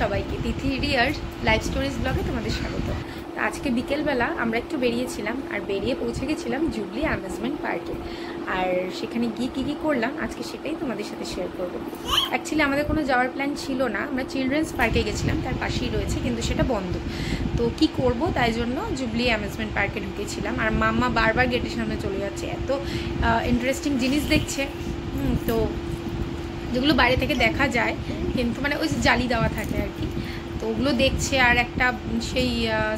সবাইকে তিথি রিয়ার life stories ব্লগে তোমাদের স্বাগত। আজকে বিকেলবেলা আমরা একটু বেরিয়েছিলাম আর বেরিয়ে পৌঁছে গেছিলাম জুবলি অ্যামিউজমেন্ট পার্কে। আর সেখানে গিয়ে কী কী করলাম আজকে সেটাই তোমাদের সাথে শেয়ার করবো। অ্যাকচুয়ালি আমাদের কোনো যাওয়ার প্ল্যান ছিল না, আমরা চিলড্রেন্স পার্কে গেছিলাম, তার পাশেই রয়েছে কিন্তু সেটা বন্ধ। তো কি করব, তাই জন্য জুবলি অ্যামিউজমেন্ট পার্কে ঢুকেছিলাম। আর মাম্মা বারবার গেটের সামনে চলে যাচ্ছে, এত ইন্টারেস্টিং জিনিস দেখছে। তো যেগুলো বাইরে থেকে দেখা যায় কিন্তু মানে ওই জালি দেওয়া থাকে আর কি, তো ওগুলো দেখছে। আর একটা সেই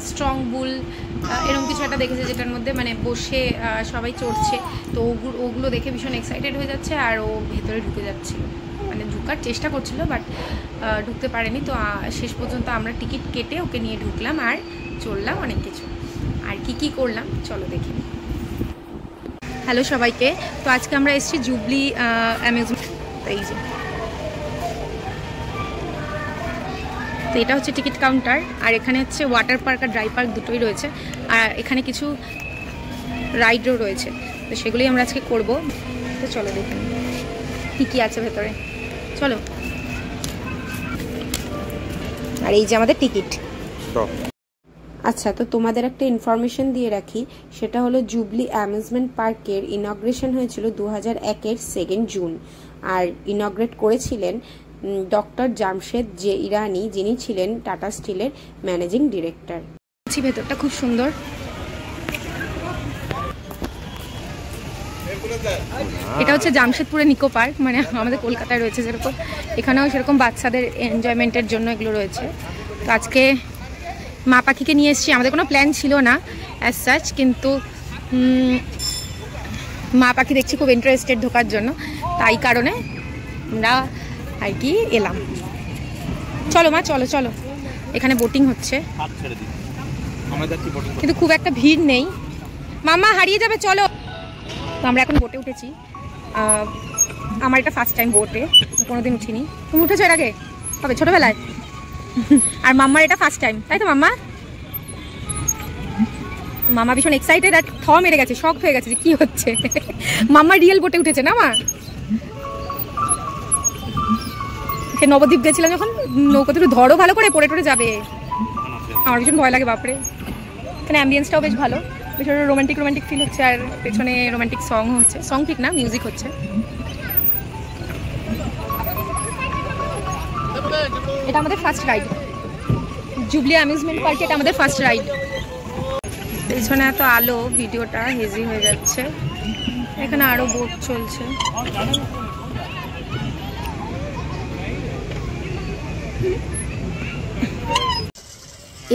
স্ট্রং বুল এরকম কিছু একটা দেখেছে যেটার মধ্যে মানে বসে সবাই চড়ছে। তো ওগুলো দেখে ভীষণ এক্সাইটেড হয়ে যাচ্ছে আর ও ভেতরে ঢুকে যাচ্ছিল, মানে ঢুকার চেষ্টা করছিল বাট ঢুকতে পারেনি। তো শেষ পর্যন্ত আমরা টিকিট কেটে ওকে নিয়ে ঢুকলাম আর চললাম অনেক কিছু। আর কি করলাম চলো দেখে নিই। হ্যালো সবাইকে, তো আজকে আমরা এসেছি জুবলি অ্যামিউজমেন্ট। এই যে তো এটা হচ্ছে টিকিট কাউন্টার, আর এখানে হচ্ছে ওয়াটার পার্ক আর ড্রাই পার্ক দুটোই রয়েছে। আর এখানে কিছু রাইডও রয়েছে, তো সেগুলোই আমরা আজকে করব। তো চলো দেখে নিই কী আছে ভেতরে, চলো। আর এই যে আমাদের টিকিট। আচ্ছা, তো তোমাদের একটা ইনফরমেশন দিয়ে রাখি, সেটা হলো জুবলি অ্যামিউজমেন্ট পার্কের ইনগ্রেশন হয়েছিল 2001-এর 2 জুন। আর ইনগ্রেট করেছিলেন ডক্টর জামশেদ জে ইরানি, যিনি ছিলেন টাটা স্টিলের ম্যানেজিং ডিরেক্টর। ভেতরটা খুব সুন্দর। এটা হচ্ছে জামশেদপুরের নিকো পার্ক, মানে আমাদের কলকাতায় রয়েছে যেরকম, এখানেও সেরকম বাচ্চাদের এনজয়মেন্টের জন্য এগুলো রয়েছে। তো আজকে মা পাখিকে নিয়ে এসেছি, আমাদের কোনো প্ল্যান ছিল না অ্যাজ সাচ, কিন্তু মা পাখি দেখছি খুব ইন্টারেস্টেড ঢোকার জন্য, তাই কারণে আমরা আর কি এলাম। চলো মা, চলো চলো। এখানে বোটিং হচ্ছে কিন্তু খুব একটা ভিড় নেই। মামা হারিয়ে যাবে, চলো। তো আমরা এখন বোটে উঠেছি। আমার এটা ফার্স্ট টাইম বোটে, কোনোদিন উঠিনি। তুমি উঠেছো এর আগে? কবে? ছোটবেলায়। আর মাম্মার এটা ফার্স্ট টাইম, তাই তো মাম্মা? মামা ভীষণ এক্সাইটেড আর থ মেরে গেছে, শক হয়ে গেছে যে কি হচ্ছে। মাম্মা রিয়েল বোটে উঠেছে না মা? নবদ্বীপ গেছিলাম যখন, নৌকাতে একটু ধরো ভালো করে, পড়ে টরে যাবে। আমার ভীষণ ভয় লাগে বাপরে। এখানে অ্যাম্বিয়েন্সটাও বেশ ভালো, বেশ রোমান্টিক ফিল হচ্ছে। আর পেছনে রোমান্টিক সং হচ্ছে, সং ঠিক না, মিউজিক হচ্ছে। এটা আমাদের ফার্স্ট রাইড জুবলি অ্যামিউজমেন্ট পার্কে, এটা আমাদের ফার্স্ট রাইড। পেছনে এত আলো, ভিডিওটা হেজি হয়ে যাচ্ছে। এখানে আরো বোট চলছে।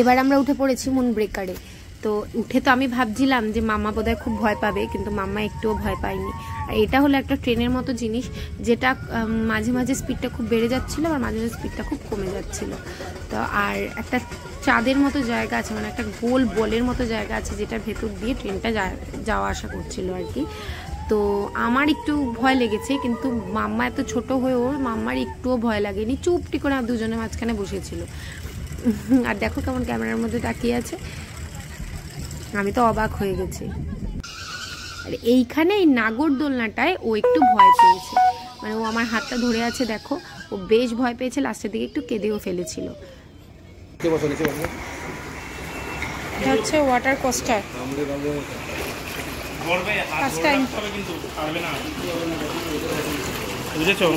এবার আমরা উঠে পড়েছি মুন ব্রেকারে। তো উঠে তো আমি ভাবছিলাম যে মাম্মা বোধহয় খুব ভয় পাবে, কিন্তু মাম্মা একটুও ভয় পায়নি। আর এটা হলো একটা ট্রেনের মতো জিনিস, যেটা মাঝে মাঝে স্পিডটা খুব বেড়ে যাচ্ছিলো আর মাঝে মাঝে স্পিডটা খুব কমে যাচ্ছিলো। তো আর একটা চাঁদের মতো জায়গা আছে, মানে একটা গোল বলের মতো জায়গা আছে, যেটার ভেতর দিয়ে ট্রেনটা যাওয়া আসা করছিল আর কি। তো আমার একটু ভয় লেগেছে, কিন্তু মাম্মা এত ছোট হয়েও মাম্মার একটুও ভয় লাগেনি, চুপটি করে দুজনের মাঝখানে বসেছিল। আর দেখো কেমন ক্যামেরার মধ্যে তাকিয়ে আছে, আমি তো অবাক হয়ে গেছি। আর এইখানে এই নাগরদোলনাটায় ও একটু ভয় পেয়েছে, মানে ও আমার হাতটা ধরে আছে, দেখো ও বেশ ভয় পেয়েছে, লাস্টের দিকে একটু কেঁদেও ফেলেছিল। এটা হচ্ছে ওয়াটার কোস্টার, ফার্স্ট টাইম। বুঝেছো?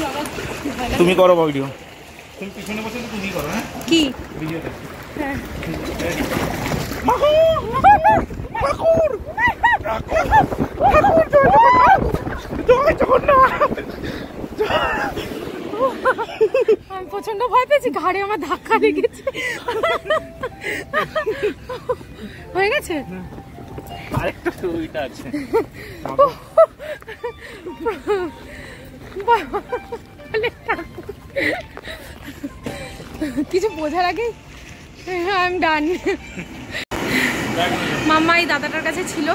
তুমি করো ভিডিও, তুমি পিছনে বসে তো তুমি করো। হ্যাঁ কি ভিডিওটা? হ্যাঁ। আমি প্রচন্ড ভয় পেয়েছি, ঘাড়ে আমার ধাক্কা লেগেছে। হয়ে গেছে। আরেকটা সুবিধা আছে, কিছু বোঝার আগে আই এম ডান। মাম্মা এই দাদাটার কাছে ছিল,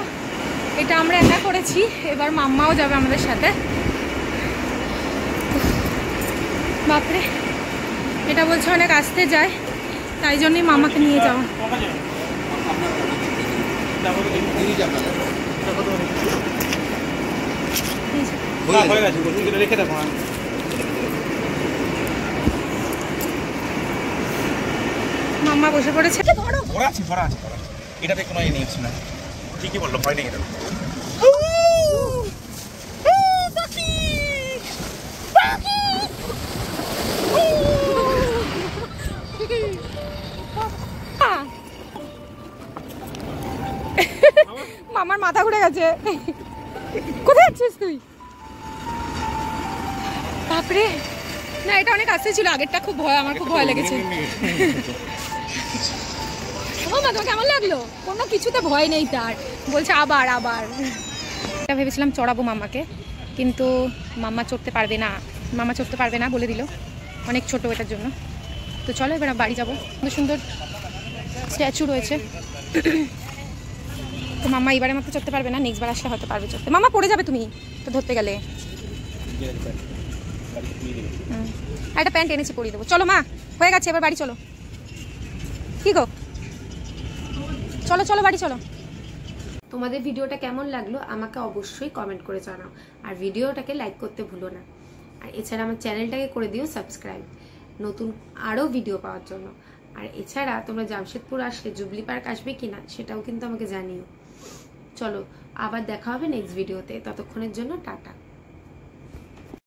এটা আমরা একা করেছি, এবার মাম্মাও যাবে আমাদের সাথে। বাপরে, এটা বলছে অনেক আসতে যায়, তাই জন্যই মামাকে নিয়ে যাওয়া। রেখে দেখো। মাম্মা বসে পড়েছে। ভরা আছে ভরা আছে ভরা আছে, এটাতে কোনো ইয়ে নিচ্ছি না। ঠিকই বললো, ভয় নেই এটা। মামার মাথা ঘুরে গেছে। কোথায় যাচ্ছিস তুই? বাপরে, না এটা অনেক আস্তে ছিল, আগেরটা খুব ভয়, আমার খুব ভয় লেগেছে। মা তোমার কেমন লাগলো? কোনো কিছুতে ভয় নেই তার, বলছে আবার আবার। এটা ভেবেছিলাম চড়াবো মাম্মাকে, কিন্তু মাম্মা চড়তে পারবে না, মামা চড়তে পারবে না বলে দিল, অনেক ছোট এটার জন্য। তো চলো এবার বাড়ি যাবো, সুন্দর সুন্দর স্ট্যাচু রয়েছে। তো মাম্মা এবারের মতো চড়তে পারবে না, নেক্সট বার আসলে হয়তো পারবে চড়তে। মাম্মা পড়ে যাবে তুমি তো ধরতে গেলে। একটা প্যান্ট এনেছি পরিয়ে দেবো। চলো মা, হয়ে গেছে, এবার বাড়ি চলো। কি গো, চলো চলো বাড়ি চলো। তোমাদের ভিডিওটা কেমন লাগলো আমাকে অবশ্যই কমেন্ট করে জানাও, আর ভিডিওটাকে লাইক করতে ভুলো না। আর এছাড়া আমার চ্যানেলটাকে করে দিও সাবস্ক্রাইব, নতুন আরও ভিডিও পাওয়ার জন্য। আর এছাড়া তোমরা জামশেদপুর আসলে জুবলি পার্ক আসবে কিনা সেটাও কিন্তু আমাকে জানিও। চলো আবার দেখা হবে নেক্সট ভিডিওতে, ততক্ষণের জন্য টাটা।